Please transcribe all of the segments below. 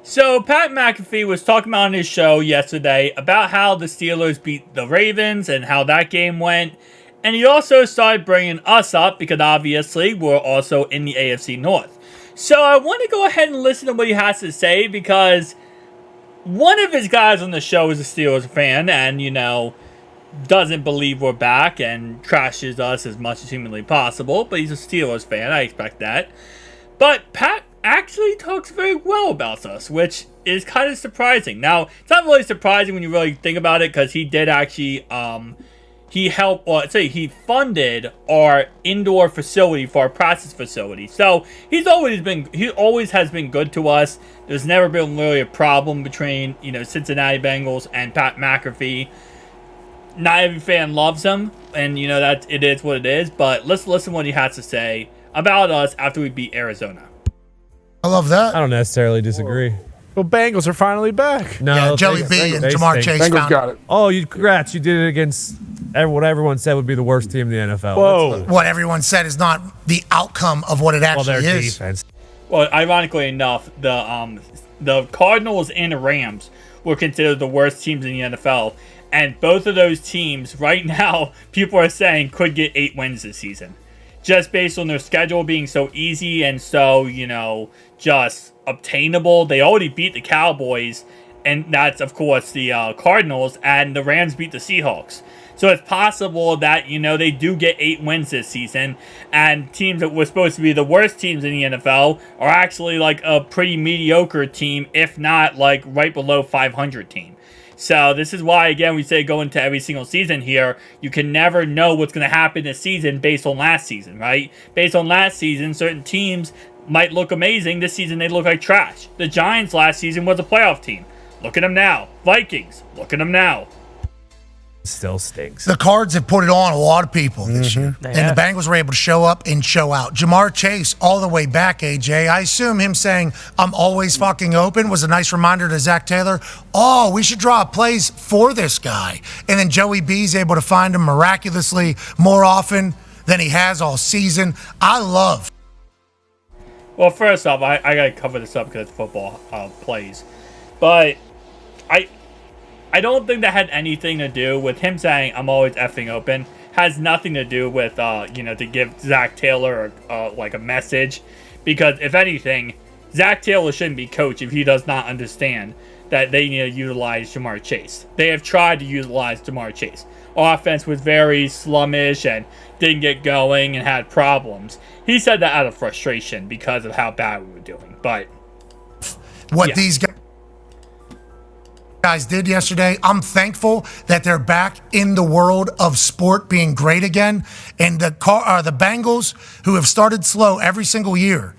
So Pat McAfee was talking about on his show yesterday about how the Steelers beat the Ravens and how that game went. And he also started bringing us up because obviously we're also in the AFC North. So I want to go ahead and listen to what he has to say because one of his guys on the show is a Steelers fan and, doesn't believe we're back and trashes us as much as humanly possible. But he's a Steelers fan. I expect that. But Pat actually talks very well about us, which is kind of surprising. Now, it's not really surprising when you really think about it, because he did actually, he funded our indoor facility for our practice facility. So he always has been good to us. There's never been really a problem between, Cincinnati Bengals and Pat McAfee. Not every fan loves him, and that it is what it is. But let's listen what he has to say about us after we beat Arizona. I love that. I don't necessarily disagree. Well, Bengals are finally back. No, Yeah, Joey B and Jamar Chase Bengals got it. Oh, congrats. You did it against what everyone said would be the worst team in the NFL. Whoa. What everyone said is not the outcome of what it actually their is. defense. Well, ironically enough, the Cardinals and the Rams were considered the worst teams in the NFL. And both of those teams, right now, people are saying could get 8 wins this season. Just based on their schedule being so easy and so, just obtainable. They already beat the Cowboys, and that's, of course, the Cardinals, and the Rams beat the Seahawks. So it's possible that, they do get 8 wins this season, and teams that were supposed to be the worst teams in the NFL are actually like a pretty mediocre team, if not like right below 500 team. So this is why, again, we say go into every single season here. You can never know what's going to happen this season based on last season, right? Based on last season, certain teams might look amazing. This season, they look like trash. The Giants last season was a playoff team. Look at them now. Vikings, look at them now. Still stinks. The Cards have put it on a lot of people this year. And the Bengals were able to show up and show out. Jamar Chase all the way back, AJ. I assume him saying, I'm always fucking open was a nice reminder to Zach Taylor. Oh, we should draw plays for this guy. And then Joey B's able to find him miraculously more often than he has all season. I love. Well, first off, I got to cover this up because it's football plays. But I don't think that had anything to do with him saying I'm always effing open. Has nothing to do with to give Zach Taylor like a message, because if anything, Zach Taylor shouldn't be coach if he does not understand that they need to utilize Jamar Chase. They have tried to utilize Jamar Chase. Our offense was very slummish and didn't get going and had problems. He said that out of frustration because of how bad we were doing. But what these guys did yesterday. I'm thankful that they're back in the world of sport being great again. And the Bengals, who have started slow every single year,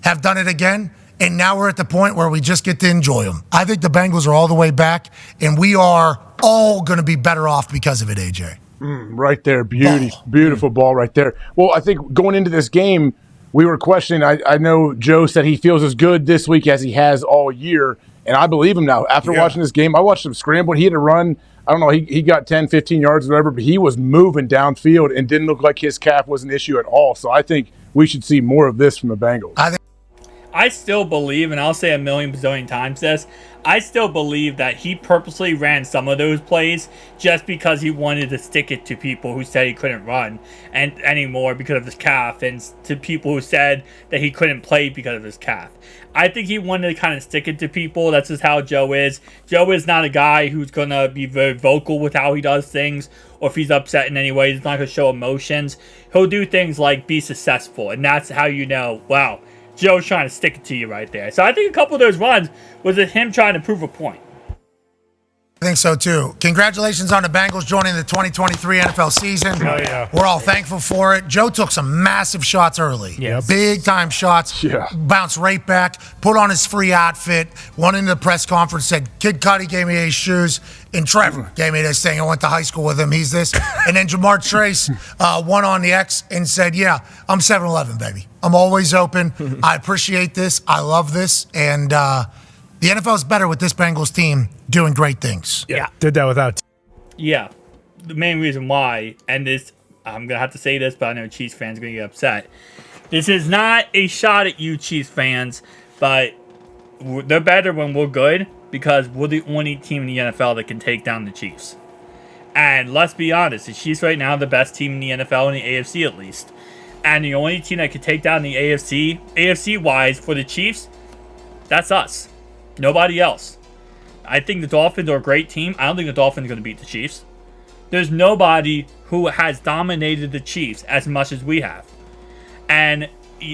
have done it again. And now we're at the point where we just get to enjoy them. I think the Bengals are all the way back, and we are all going to be better off because of it, AJ. Right there. Beautiful ball right there. Well, I think going into this game, we were questioning. I know Joe said he feels as good this week as he has all year. And I believe him now. After watching this game, I watched him scramble. He had to run. I don't know. He got 10, 15 yards or whatever, but he was moving downfield and didn't look like his calf was an issue at all. So I think we should see more of this from the Bengals. I still believe, and I'll say a million bazillion times this, I still believe that he purposely ran some of those plays just because he wanted to stick it to people who said he couldn't run and anymore because of his calf, and to people who said that he couldn't play because of his calf. I think he wanted to kind of stick it to people. That's just how Joe is. Joe is not a guy who's going to be very vocal with how he does things, or if he's upset in any way, he's not going to show emotions. He'll do things like be successful, and that's how you know, wow, Joe's trying to stick it to you right there. So I think a couple of those runs was him trying to prove a point. I think so, too. Congratulations on the Bengals joining the 2023 NFL season. Oh, yeah. We're all thankful for it. Joe took some massive shots early. Yes. Big-time shots. Yeah. Bounced right back, put on his free outfit, went into the press conference, said, Kid Cudi gave me these shoes, and Trevor gave me this thing. I went to high school with him. He's this. And then Jamar Chase went on the X and said, yeah, I'm 7-Eleven, baby. I'm always open. I appreciate this. I love this. And the NFL's better with this Bengals team doing great things. Yeah. Did that without. Yeah. The main reason why, and this, I'm going to have to say this, but I know Chiefs fans are going to get upset. This is not a shot at you, Chiefs fans, but they're better when we're good because we're the only team in the NFL that can take down the Chiefs. And let's be honest, the Chiefs right now are the best team in the NFL, in the AFC at least. And the only team that can take down the AFC-wise for the Chiefs, that's us. Nobody else. I think the Dolphins are a great team. I don't think the Dolphins are going to beat the Chiefs. There's nobody who has dominated the Chiefs as much as we have. And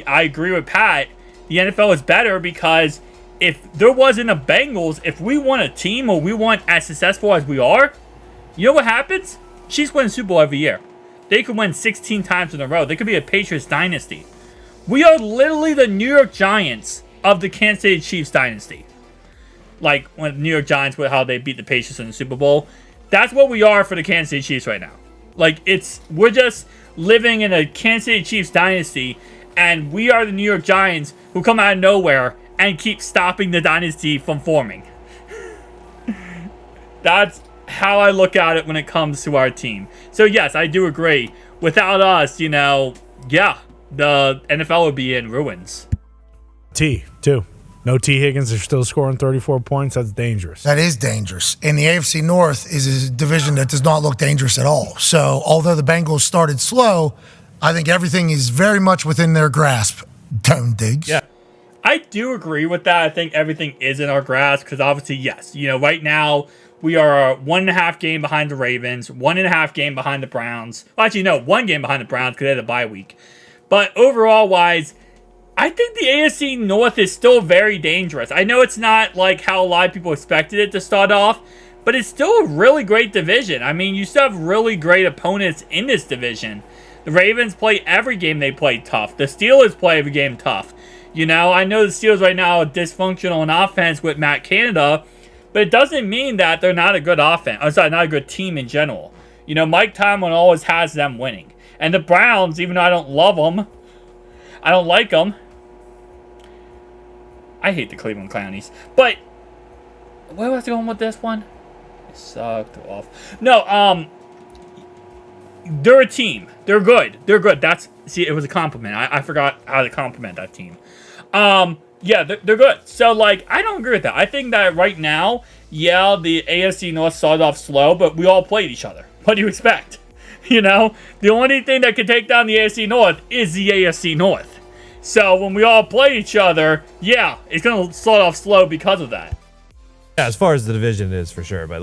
I agree with Pat. The NFL is better because if there wasn't a Bengals, if we want a team or we want as successful as we are, you know what happens? Chiefs win the Super Bowl every year. They could win 16 times in a row. They could be a Patriots dynasty. We are literally the New York Giants of the Kansas City Chiefs dynasty. Like when the New York Giants, with how they beat the Patriots in the Super Bowl. That's what we are for the Kansas City Chiefs right now. Like we're just living in a Kansas City Chiefs dynasty, and we are the New York Giants who come out of nowhere and keep stopping the dynasty from forming. That's how I look at it when it comes to our team. So yes, I do agree. Without us, the NFL would be in ruins. Too. No T. Higgins. They're still scoring 34 points. That's dangerous. That is dangerous. And the AFC North is a division that does not look dangerous at all. So although the Bengals started slow, I think everything is very much within their grasp. Tone Diggs. Yeah. I do agree with that. I think everything is in our grasp because obviously, yes, right now we are 1.5 game behind the Ravens, 1.5 game behind the Browns. Well, actually, no, 1 game behind the Browns because they had a bye week. But overall wise, I think the AFC North is still very dangerous. I know it's not like how a lot of people expected it to start off, but it's still a really great division. I mean, you still have really great opponents in this division. The Ravens play every game they play tough. The Steelers play every game tough. I know the Steelers right now are dysfunctional in offense with Matt Canada, but it doesn't mean that they're not a good offense. I'm sorry, not a good team in general. Mike Tomlin always has them winning. And the Browns, even though I don't love them, I don't like them. I hate the Cleveland Clownies. But where was I going with this one? It sucked off. No, they're a team. They're good. It was a compliment. I forgot how to compliment that team. Yeah, they're good. So, I don't agree with that. I think that right now, the AFC North started off slow, but we all played each other. What do you expect? The only thing that can take down the AFC North is the AFC North. So, when we all play each other, it's going to start off slow because of that. Yeah, as far as the division is, for sure. But,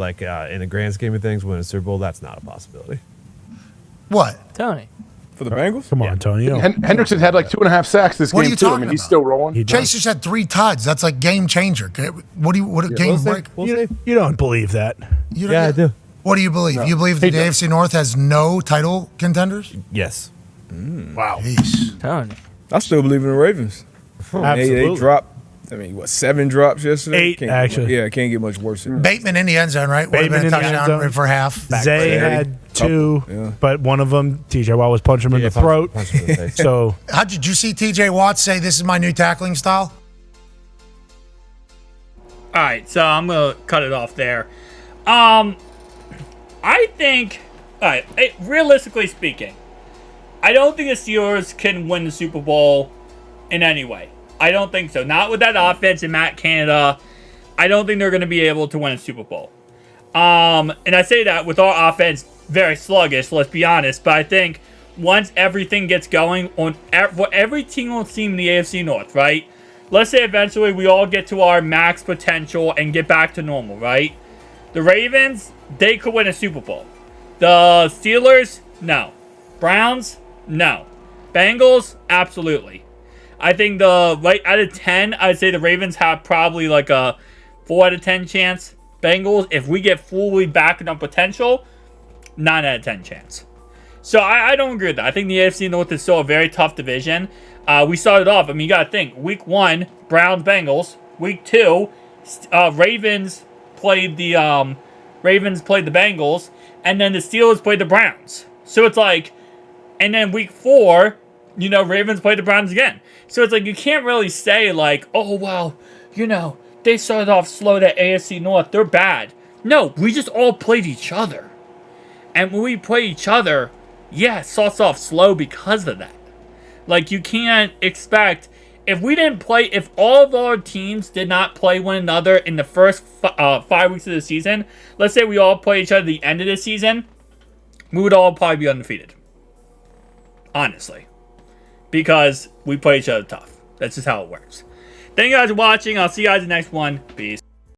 in the grand scheme of things, winning a Super Bowl, that's not a possibility. What? Tony. For the Bengals? Come on, Tony. Hendrickson had 2.5 sacks this What are game you too. talking He's about? still rolling. Chase just had 3 tuds. That's like game changer. What game break? You don't believe that. I do. What do you believe? No. You believe the AFC North has no title contenders? Yes. Wow. Jeez. Tony. I still believe in the Ravens. Absolutely. They dropped, 7 drops yesterday? 8, actually. It can't get much worse than that. Bateman in the end zone, right? Would have Bateman been a in the end touchdown zone. for half. Zay had 2, Yeah. but one of them, TJ Watt was punching him in the throat. Punch him in the face. So How did you see TJ Watt say this is my new tackling style? All right, so I'm going to cut it off there. I think, realistically speaking, I don't think the Steelers can win the Super Bowl in any way. I don't think so. Not with that offense and Matt Canada. I don't think they're going to be able to win a Super Bowl. And I say that with our offense, very sluggish, let's be honest. But I think once everything gets going for every single team in the AFC North, right? Let's say eventually we all get to our max potential and get back to normal, right? The Ravens, they could win a Super Bowl. The Steelers, no. Browns, no. Bengals, absolutely. I think out of 10, I'd say the Ravens have probably like a 4 out of 10 chance. Bengals, if we get fully back on potential, 9 out of 10 chance. So I don't agree with that. I think the AFC North is still a very tough division. We started off, you got to think, week 1, Browns, Bengals. Week 2, Ravens played the Bengals, and then the Steelers played the Browns. So it's and then week 4, Ravens played the Browns again. So it's you can't really say oh, well, they started off slow to AFC North. They're bad. No, we just all played each other. And when we play each other, it starts off slow because of that. You can't expect if we didn't play, if all of our teams did not play one another in the first 5 weeks of the season, let's say we all play each other at the end of the season, we would all probably be undefeated. Honestly. Because we play each other tough. That's just how it works. Thank you guys for watching. I'll see you guys in the next one. Peace.